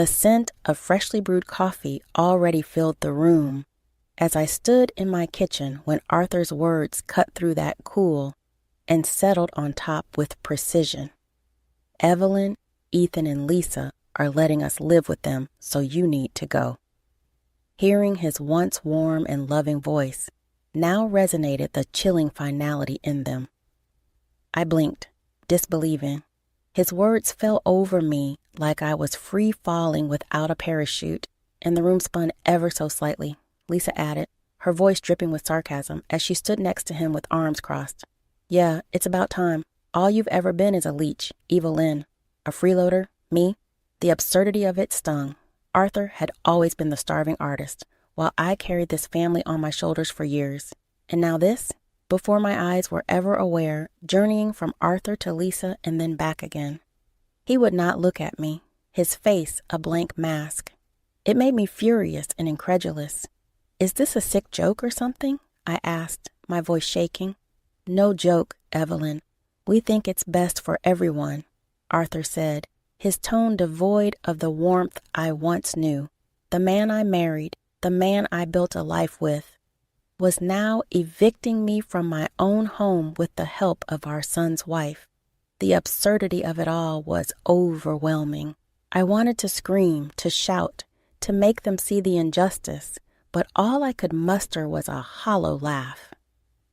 The scent of freshly brewed coffee already filled the room as I stood in my kitchen when Arthur's words cut through that cool and settled on top with precision. Evelyn, Ethan, and Lisa are letting us live with them, so you need to go. Hearing his once warm and loving voice now resonated the chilling finality in them. I blinked, disbelieving. His words fell over me like I was free falling without a parachute, and the room spun ever so slightly, Lisa added, her voice dripping with sarcasm as she stood next to him with arms crossed. Yeah, it's about time. All you've ever been is a leech, Evelyn. A freeloader, me. The absurdity of it stung. Arthur had always been the starving artist, while I carried this family on my shoulders for years. And now this, before my eyes were ever aware, journeying from Arthur to Lisa and then back again. He would not look at me, his face a blank mask. It made me furious and incredulous. Is this a sick joke or something? I asked, my voice shaking. No joke, Evelyn. We think it's best for everyone, Arthur said, his tone devoid of the warmth I once knew. The man I married, the man I built a life with, was now evicting me from my own home with the help of our son's wife. The absurdity of it all was overwhelming. I wanted to scream, to shout, to make them see the injustice, but all I could muster was a hollow laugh.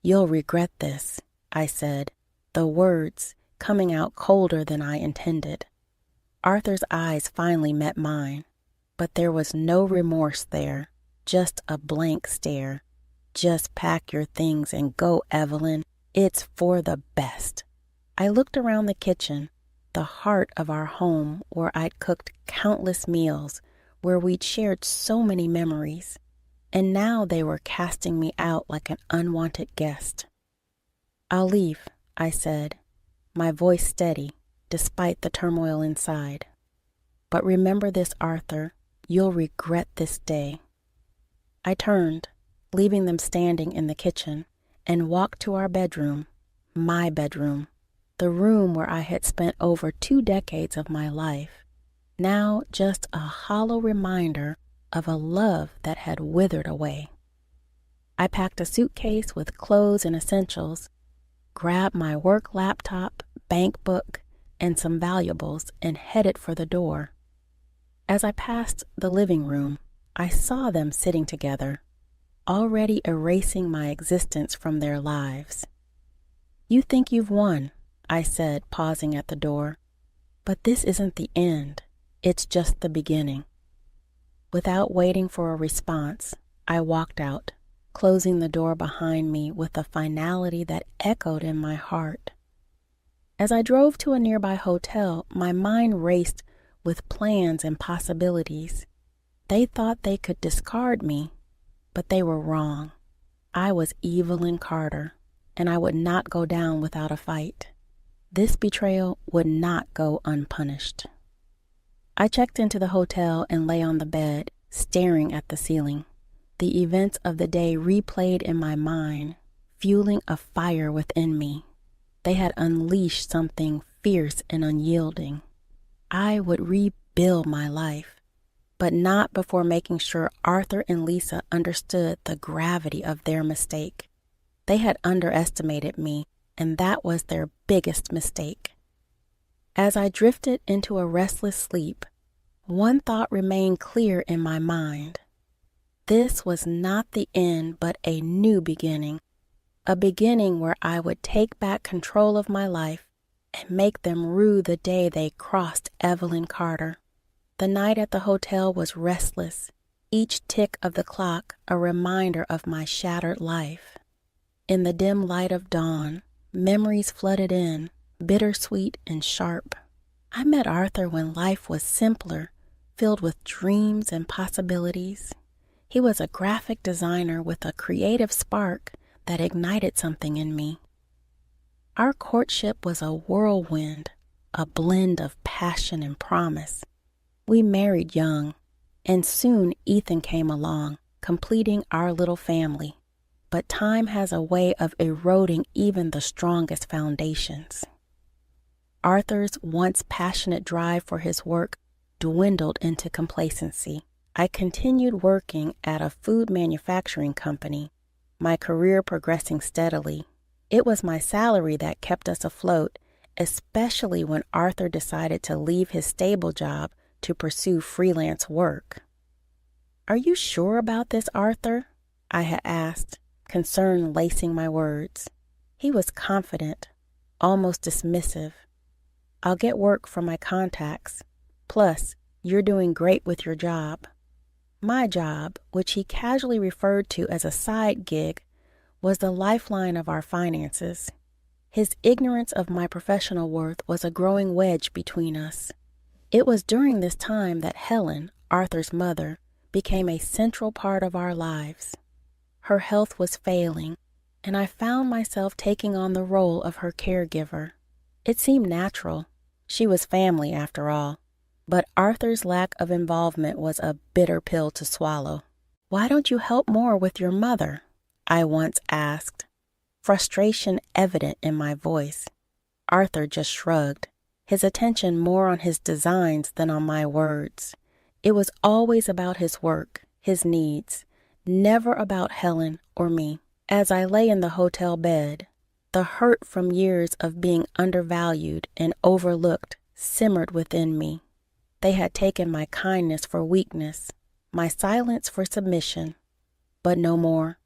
You'll regret this, I said, the words coming out colder than I intended. Arthur's eyes finally met mine, but there was no remorse there, just a blank stare. Just pack your things and go, Evelyn. It's for the best. I looked around the kitchen, the heart of our home where I'd cooked countless meals, where we'd shared so many memories, and now they were casting me out like an unwanted guest. I'll leave, I said, my voice steady, despite the turmoil inside. But remember this, Arthur, you'll regret this day. I turned, leaving them standing in the kitchen, and walked to our bedroom, my bedroom, the room where I had spent over 2 decades of my life, now just a hollow reminder of a love that had withered away. I packed a suitcase with clothes and essentials, grabbed my work laptop, bank book, and some valuables, and headed for the door. As I passed the living room, I saw them sitting together, already erasing my existence from their lives. You think you've won, I said, pausing at the door, but this isn't the end. It's just the beginning. Without waiting for a response, I walked out, closing the door behind me with a finality that echoed in my heart. As I drove to a nearby hotel, my mind raced with plans and possibilities. They thought they could discard me, but they were wrong. I was Evelyn Carter, and I would not go down without a fight. This betrayal would not go unpunished. I checked into the hotel and lay on the bed, staring at the ceiling. The events of the day replayed in my mind, fueling a fire within me. They had unleashed something fierce and unyielding. I would rebuild my life, but not before making sure Arthur and Lisa understood the gravity of their mistake. They had underestimated me, and that was their biggest mistake. As I drifted into a restless sleep, one thought remained clear in my mind. This was not the end, but a new beginning, a beginning where I would take back control of my life and make them rue the day they crossed Evelyn Carter. The night at the hotel was restless, each tick of the clock a reminder of my shattered life. In the dim light of dawn, memories flooded in, bittersweet and sharp. I met Arthur when life was simpler, filled with dreams and possibilities. He was a graphic designer with a creative spark that ignited something in me. Our courtship was a whirlwind, a blend of passion and promise. We married young, and soon Ethan came along, completing our little family. But time has a way of eroding even the strongest foundations. Arthur's once passionate drive for his work dwindled into complacency. I continued working at a food manufacturing company, my career progressing steadily. It was my salary that kept us afloat, especially when Arthur decided to leave his stable job to pursue freelance work. "Are you sure about this, Arthur?" I had asked, concern lacing my words. He was confident, almost dismissive. "I'll get work from my contacts. Plus, you're doing great with your job." My job, which he casually referred to as a side gig, was the lifeline of our finances. His ignorance of my professional worth was a growing wedge between us. It was during this time that Helen, Arthur's mother, became a central part of our lives. Her health was failing, and I found myself taking on the role of her caregiver. It seemed natural. She was family, after all. But Arthur's lack of involvement was a bitter pill to swallow. "Why don't you help more with your mother?" I once asked, frustration evident in my voice. Arthur just shrugged, his attention more on his designs than on my words. It was always about his work, his needs, never about Helen or me. As I lay in the hotel bed, the hurt from years of being undervalued and overlooked simmered within me. They had taken my kindness for weakness, my silence for submission. But no more.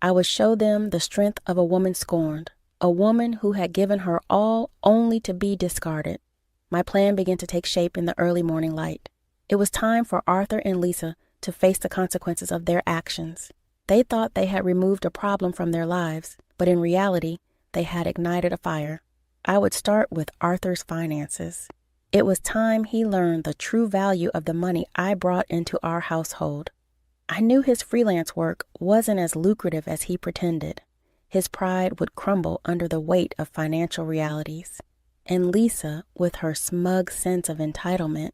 I would show them the strength of a woman scorned, a woman who had given her all only to be discarded. My plan began to take shape in the early morning light. It was time for Arthur and Lisa to face the consequences of their actions. They thought they had removed a problem from their lives, but in reality, they had ignited a fire. I would start with Arthur's finances. It was time he learned the true value of the money I brought into our household. I knew his freelance work wasn't as lucrative as he pretended. His pride would crumble under the weight of financial realities. And Lisa, with her smug sense of entitlement,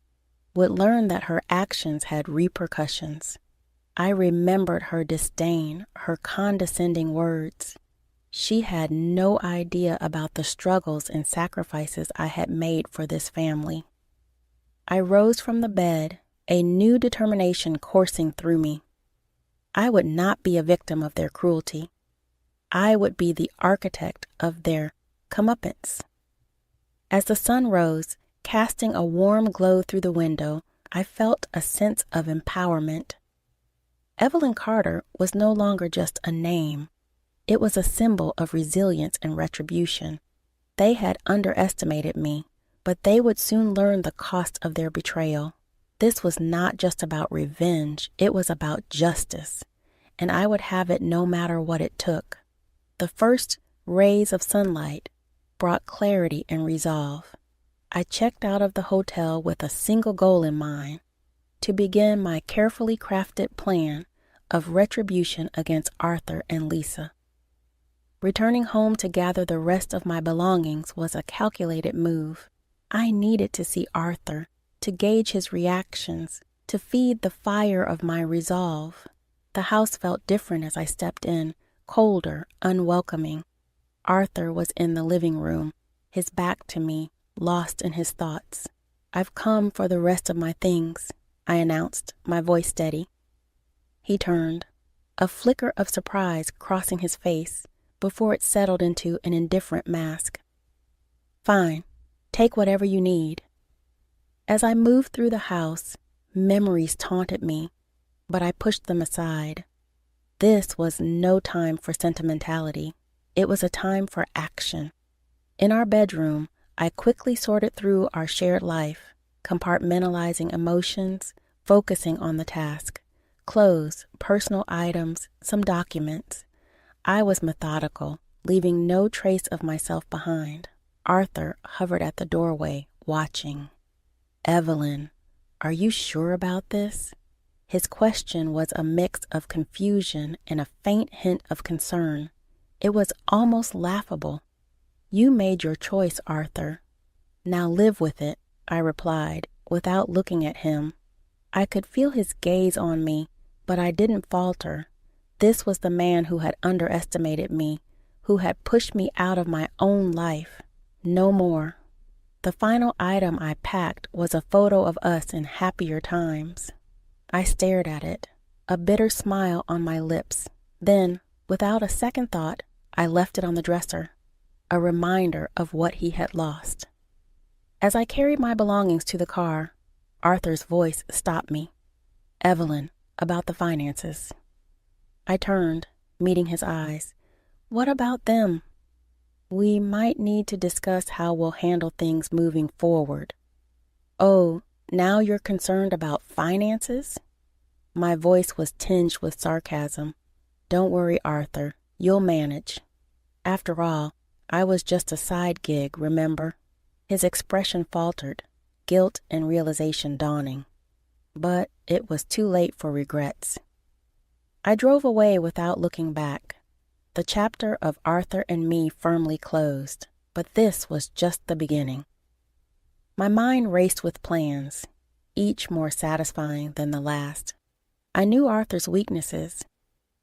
would learn that her actions had repercussions. I remembered her disdain, her condescending words. She had no idea about the struggles and sacrifices I had made for this family. I rose from the bed, a new determination coursing through me. I would not be a victim of their cruelty. I would be the architect of their comeuppance. As the sun rose, casting a warm glow through the window, I felt a sense of empowerment. Evelyn Carter was no longer just a name. It was a symbol of resilience and retribution. They had underestimated me, but they would soon learn the cost of their betrayal. This was not just about revenge, it was about justice, and I would have it no matter what it took. The first rays of sunlight brought clarity and resolve. I checked out of the hotel with a single goal in mind: to begin my carefully crafted plan of retribution against Arthur and Lisa. Returning home to gather the rest of my belongings was a calculated move. I needed to see Arthur, to gauge his reactions, to feed the fire of my resolve. The house felt different as I stepped in, colder, unwelcoming. Arthur was in the living room, his back to me, lost in his thoughts. "I've come for the rest of my things," I announced, my voice steady. He turned, a flicker of surprise crossing his face before it settled into an indifferent mask. "Fine, take whatever you need." As I moved through the house, memories taunted me, but I pushed them aside. This was no time for sentimentality. It was a time for action. In our bedroom, I quickly sorted through our shared life, compartmentalizing emotions, focusing on the task. Clothes, personal items, some documents. I was methodical, leaving no trace of myself behind. Arthur hovered at the doorway, watching. "Evelyn, are you sure about this?" His question was a mix of confusion and a faint hint of concern. It was almost laughable. "You made your choice, Arthur. Now live with it," I replied, without looking at him. I could feel his gaze on me, but I didn't falter. This was the man who had underestimated me, who had pushed me out of my own life. No more. The final item I packed was a photo of us in happier times. I stared at it, a bitter smile on my lips. Then, without a second thought, I left it on the dresser, a reminder of what he had lost. As I carried my belongings to the car, Arthur's voice stopped me. "Evelyn, about the finances." I turned, meeting his eyes. "What about them?" "We might need to discuss how we'll handle things moving forward." "Oh, now you're concerned about finances?" My voice was tinged with sarcasm. "Don't worry, Arthur. You'll manage. After all, I was just a side gig, remember?" His expression faltered, guilt and realization dawning. But it was too late for regrets. I drove away without looking back. The chapter of Arthur and me firmly closed, but this was just the beginning. My mind raced with plans, each more satisfying than the last. I knew Arthur's weaknesses,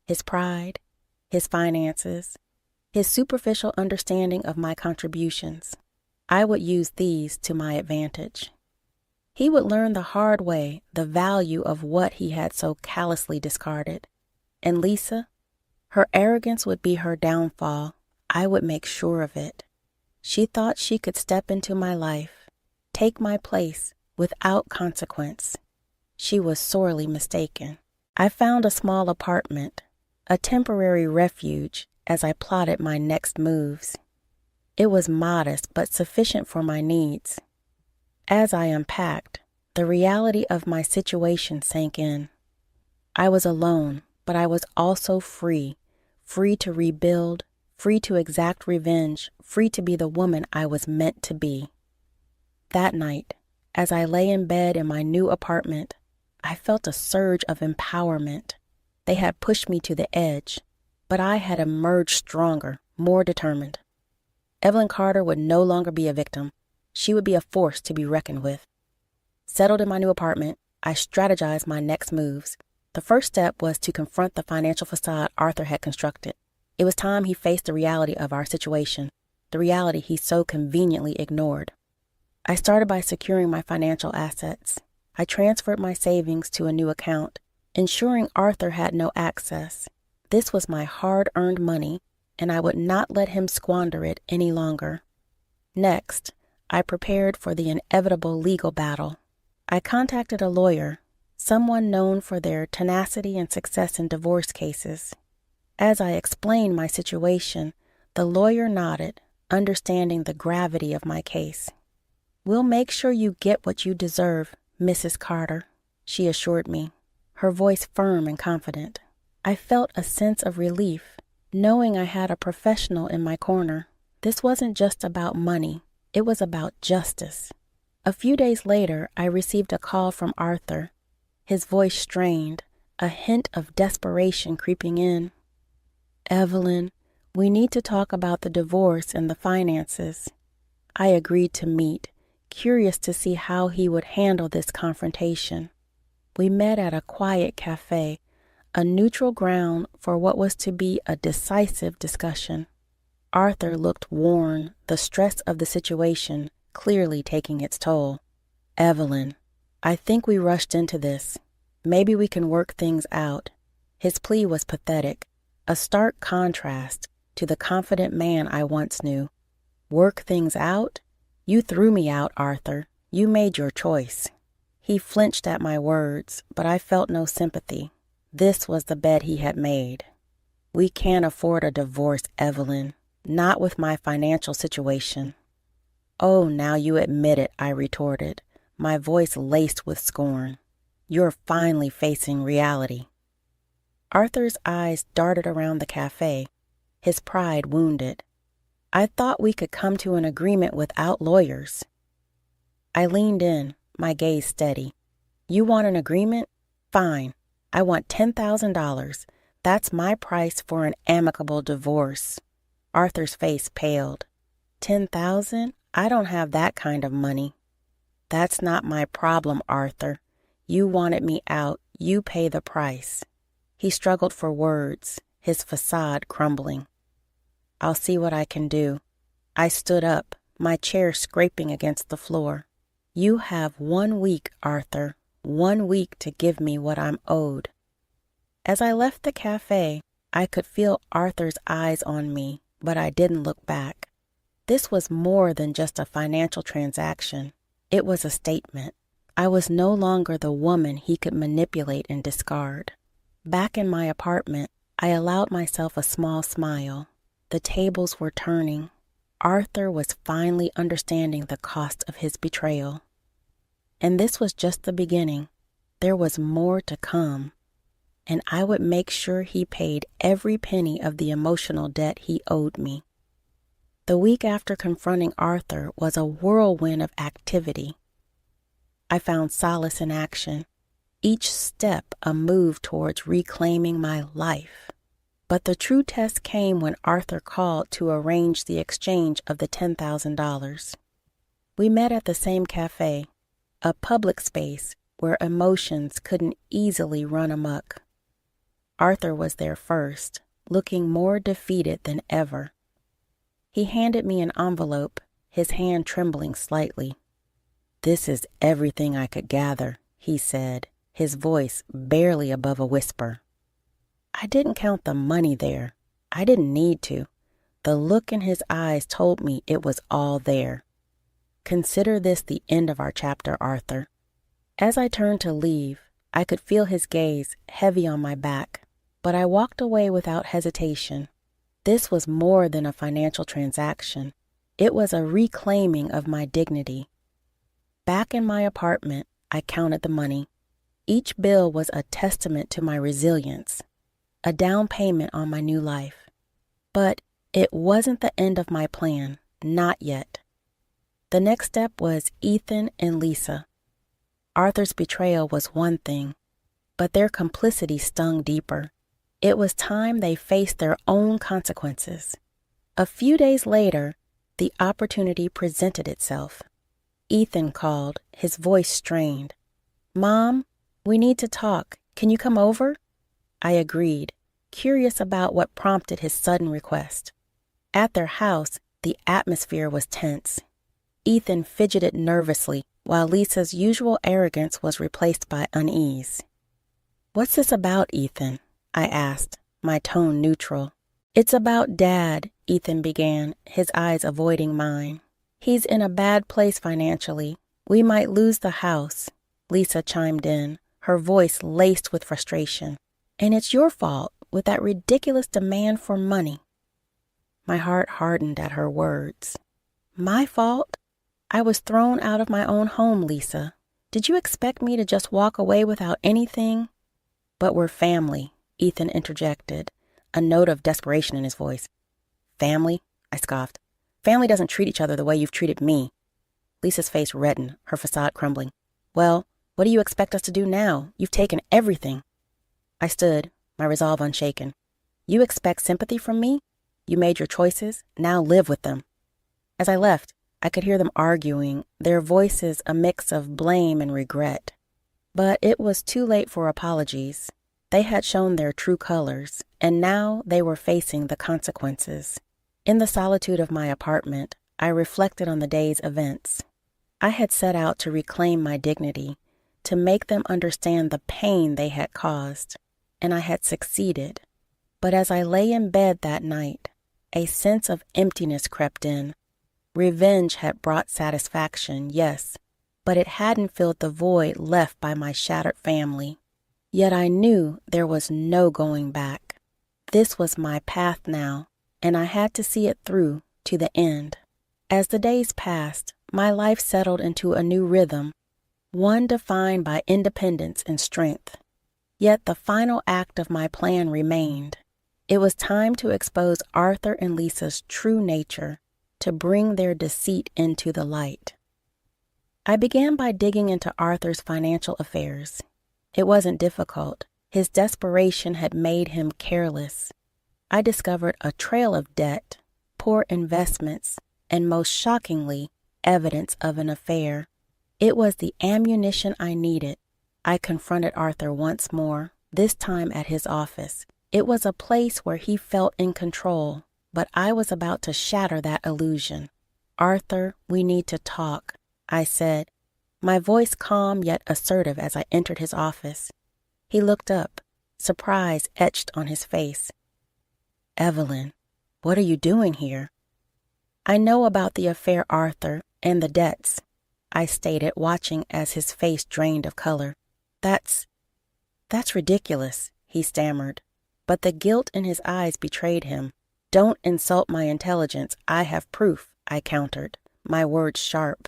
his pride, his finances, his superficial understanding of my contributions. I would use these to my advantage. He would learn the hard way the value of what he had so callously discarded. And Lisa, her arrogance would be her downfall. I would make sure of it. She thought she could step into my life, take my place without consequence. She was sorely mistaken. I found a small apartment, a temporary refuge as I plotted my next moves. It was modest but sufficient for my needs. As I unpacked, the reality of my situation sank in. I was alone, but I was also free to rebuild, free to exact revenge, free to be the woman I was meant to be. That night, as I lay in bed in my new apartment, I felt a surge of empowerment. They had pushed me to the edge, but I had emerged stronger, more determined. Evelyn Carter would no longer be a victim. She would be a force to be reckoned with. Settled in my new apartment, I strategized my next moves. The first step was to confront the financial facade Arthur had constructed. It was time he faced the reality of our situation, the reality he so conveniently ignored. I started by securing my financial assets. I transferred my savings to a new account, ensuring Arthur had no access. This was my hard-earned money, and I would not let him squander it any longer. Next, I prepared for the inevitable legal battle. I contacted a lawyer, someone known for their tenacity and success in divorce cases. As I explained my situation, the lawyer nodded, understanding the gravity of my case. "We'll make sure you get what you deserve, Mrs. Carter," she assured me, her voice firm and confident. I felt a sense of relief, knowing I had a professional in my corner. This wasn't just about money, it was about justice. A few days later, I received a call from Arthur, his voice strained, a hint of desperation creeping in. "Evelyn, we need to talk about the divorce and the finances." I agreed to meet, curious to see how he would handle this confrontation. We met at a quiet cafe, a neutral ground for what was to be a decisive discussion. Arthur looked worn, the stress of the situation clearly taking its toll. "Evelyn, I think we rushed into this. Maybe we can work things out." His plea was pathetic, a stark contrast to the confident man I once knew. "Work things out? You threw me out, Arthur. You made your choice." He flinched at my words, but I felt no sympathy. This was the bet he had made. "We can't afford a divorce, Evelyn. Not with my financial situation." "Oh, now you admit it," I retorted, my voice laced with scorn. "You're finally facing reality." Arthur's eyes darted around the cafe, his pride wounded. "I thought we could come to an agreement without lawyers." I leaned in, my gaze steady. "You want an agreement? Fine. I want $10,000. That's my price for an amicable divorce." Arthur's face paled. "10,000? I don't have that kind of money." "That's not my problem, Arthur. You wanted me out. You pay the price." He struggled for words, his facade crumbling. "I'll see what I can do." I stood up, my chair scraping against the floor. "You have 1 week, Arthur, 1 week to give me what I'm owed." As I left the cafe, I could feel Arthur's eyes on me, but I didn't look back. This was more than just a financial transaction. It was a statement. I was no longer the woman he could manipulate and discard. Back in my apartment, I allowed myself a small smile. The tables were turning. Arthur was finally understanding the cost of his betrayal. And this was just the beginning. There was more to come. And I would make sure he paid every penny of the emotional debt he owed me. The week after confronting Arthur was a whirlwind of activity. I found solace in action, each step a move towards reclaiming my life. But the true test came when Arthur called to arrange the exchange of the $10,000. We met at the same cafe, a public space where emotions couldn't easily run amok. Arthur was there first, looking more defeated than ever. He handed me an envelope, his hand trembling slightly. "This is everything I could gather," he said, his voice barely above a whisper. I didn't count the money there. I didn't need to. The look in his eyes told me it was all there. "Consider this the end of our chapter, Arthur." As I turned to leave, I could feel his gaze heavy on my back, but I walked away without hesitation. This was more than a financial transaction. It was a reclaiming of my dignity. Back in my apartment, I counted the money. Each bill was a testament to my resilience, a down payment on my new life. But it wasn't the end of my plan, not yet. The next step was Ethan and Lisa. Arthur's betrayal was one thing, but their complicity stung deeper. It was time they faced their own consequences. A few days later, the opportunity presented itself. Ethan called, his voice strained. "Mom, we need to talk. Can you come over?" I agreed, curious about what prompted his sudden request. At their house, the atmosphere was tense. Ethan fidgeted nervously, while Lisa's usual arrogance was replaced by unease. "What's this about, Ethan?" I asked, my tone neutral. "It's about Dad," Ethan began, his eyes avoiding mine. "He's in a bad place financially. We might lose the house," Lisa chimed in, her voice laced with frustration. "And it's your fault, with that ridiculous demand for money." My heart hardened at her words. "My fault? I was thrown out of my own home, Lisa. Did you expect me to just walk away without anything?" "But we're family," Ethan interjected, a note of desperation in his voice. "Family?" I scoffed. "Family doesn't treat each other the way you've treated me." Lisa's face reddened, her facade crumbling. "Well, what do you expect us to do now? You've taken everything." I stood, my resolve unshaken. "You expect sympathy from me? You made your choices, now live with them." As I left, I could hear them arguing, their voices a mix of blame and regret. But it was too late for apologies. They had shown their true colors, and now they were facing the consequences. In the solitude of my apartment, I reflected on the day's events. I had set out to reclaim my dignity, to make them understand the pain they had caused, and I had succeeded. But as I lay in bed that night, a sense of emptiness crept in. Revenge had brought satisfaction, yes, but it hadn't filled the void left by my shattered family. Yet I knew there was no going back. This was my path now, and I had to see it through to the end. As the days passed, my life settled into a new rhythm, one defined by independence and strength. Yet the final act of my plan remained. It was time to expose Arthur and Lisa's true nature, to bring their deceit into the light. I began by digging into Arthur's financial affairs. It wasn't difficult. His desperation had made him careless. I discovered a trail of debt, poor investments, and most shockingly, evidence of an affair. It was the ammunition I needed. I confronted Arthur once more, this time at his office. It was a place where he felt in control, but I was about to shatter that illusion. "Arthur, we need to talk," I said, my voice calm yet assertive as I entered his office. He looked up, surprise etched on his face. "Evelyn, what are you doing here?" "I know about the affair, Arthur, and the debts," I stated, watching as his face drained of color. That's ridiculous," he stammered, but the guilt in his eyes betrayed him. "Don't insult my intelligence. I have proof," I countered, my words sharp.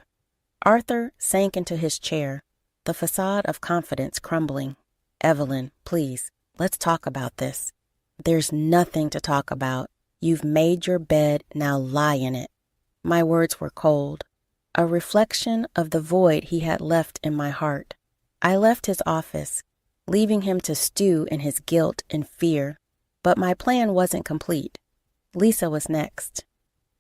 Arthur sank into his chair, the facade of confidence crumbling. "Evelyn, please, let's talk about this." "There's nothing to talk about. You've made your bed, now lie in it." My words were cold, a reflection of the void he had left in my heart. I left his office, leaving him to stew in his guilt and fear, but my plan wasn't complete. Lisa was next.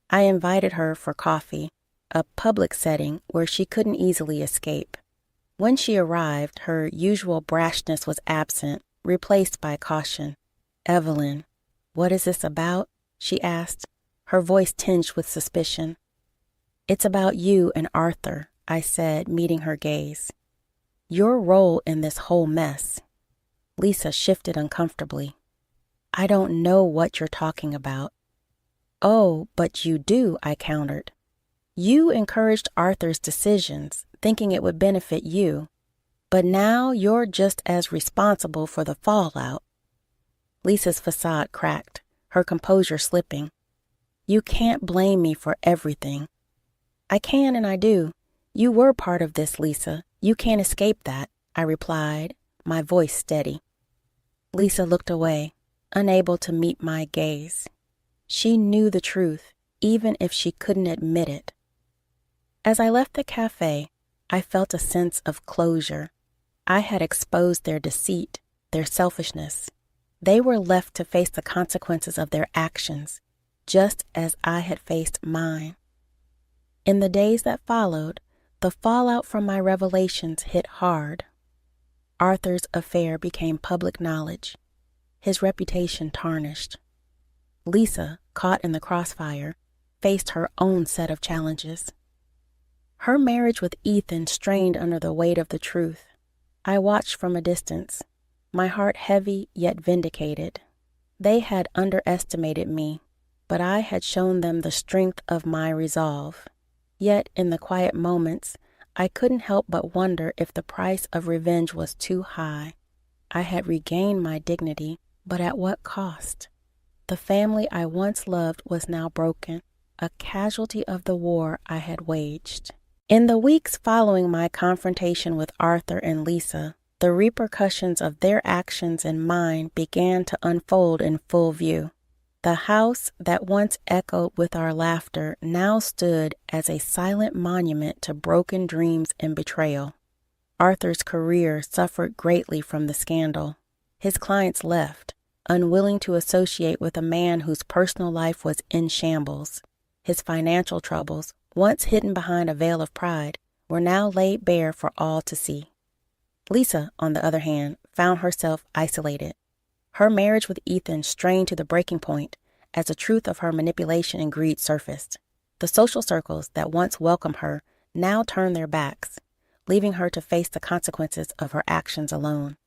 I invited her for coffee, a public setting where she couldn't easily escape. When she arrived, her usual brashness was absent, replaced by caution. "Evelyn, what is this about?" she asked, her voice tinged with suspicion. "It's about you and Arthur," I said, meeting her gaze. "Your role in this whole mess." Lisa shifted uncomfortably. "I don't know what you're talking about." "Oh, but you do," I countered. "You encouraged Arthur's decisions, thinking it would benefit you, but now you're just as responsible for the fallout." Lisa's facade cracked, her composure slipping. "You can't blame me for everything." "I can and I do. You were part of this, Lisa. You can't escape that," I replied, my voice steady. Lisa looked away, unable to meet my gaze. She knew the truth, even if she couldn't admit it. As I left the cafe, I felt a sense of closure. I had exposed their deceit, their selfishness. They were left to face the consequences of their actions, just as I had faced mine. In the days that followed, the fallout from my revelations hit hard. Arthur's affair became public knowledge, his reputation tarnished. Lisa, caught in the crossfire, faced her own set of challenges. Her marriage with Ethan strained under the weight of the truth. I watched from a distance, my heart heavy yet vindicated. They had underestimated me, but I had shown them the strength of my resolve. Yet in the quiet moments, I couldn't help but wonder if the price of revenge was too high. I had regained my dignity, but at what cost? The family I once loved was now broken, a casualty of the war I had waged. In the weeks following my confrontation with Arthur and Lisa, the repercussions of their actions and mine began to unfold in full view. The house that once echoed with our laughter now stood as a silent monument to broken dreams and betrayal. Arthur's career suffered greatly from the scandal. His clients left, unwilling to associate with a man whose personal life was in shambles. His financial troubles, once hidden behind a veil of pride, were now laid bare for all to see. Lisa, on the other hand, found herself isolated. Her marriage with Ethan strained to the breaking point as the truth of her manipulation and greed surfaced. The social circles that once welcomed her now turned their backs, leaving her to face the consequences of her actions alone.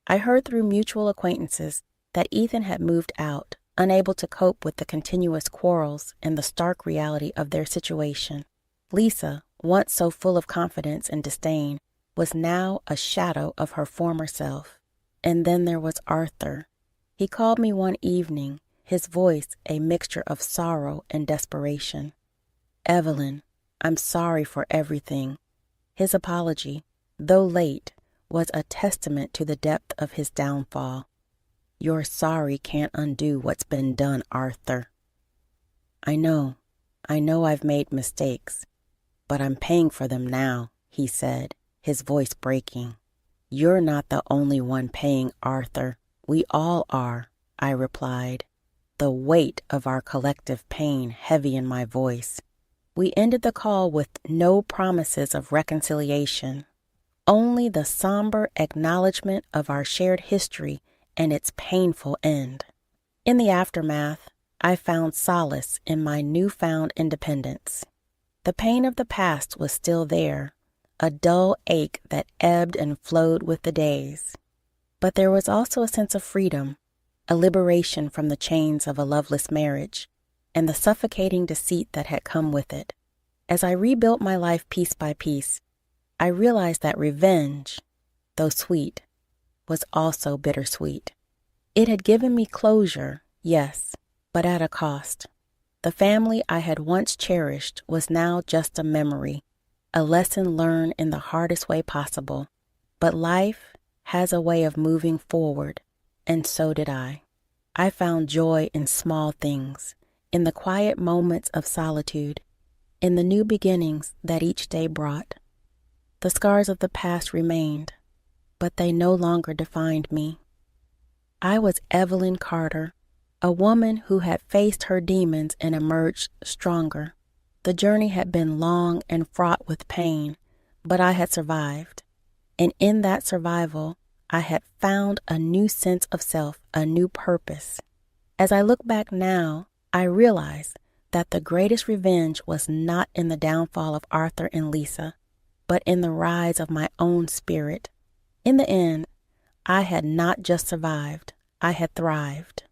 I heard through mutual acquaintances that Ethan had moved out, unable to cope with the continuous quarrels and the stark reality of their situation. Lisa, once so full of confidence and disdain, was now a shadow of her former self. And then there was Arthur. He called me one evening, his voice a mixture of sorrow and desperation. "Evelyn, I'm sorry for everything." His apology, though late, was a testament to the depth of his downfall. "Your sorry can't undo what's been done, Arthur." I know I've made mistakes, but I'm paying for them now," he said, his voice breaking. "You're not the only one paying, Arthur. We all are," I replied, the weight of our collective pain heavy in my voice. We ended the call with no promises of reconciliation, only the somber acknowledgement of our shared history and its painful end. In the aftermath, I found solace in my newfound independence. The pain of the past was still there, a dull ache that ebbed and flowed with the days. But there was also a sense of freedom, a liberation from the chains of a loveless marriage, and the suffocating deceit that had come with it. As I rebuilt my life piece by piece, I realized that revenge, though sweet, was also bittersweet. It had given me closure, yes, but at a cost. The family I had once cherished was now just a memory, a lesson learned in the hardest way possible. But life has a way of moving forward, and so did I. I found joy in small things, in the quiet moments of solitude, in the new beginnings that each day brought. The scars of the past remained, but they no longer defined me. I was Evelyn Carter, a woman who had faced her demons and emerged stronger. The journey had been long and fraught with pain, but I had survived. And in that survival, I had found a new sense of self, a new purpose. As I look back now, I realize that the greatest revenge was not in the downfall of Arthur and Lisa, but in the rise of my own spirit. In the end, I had not just survived, I had thrived.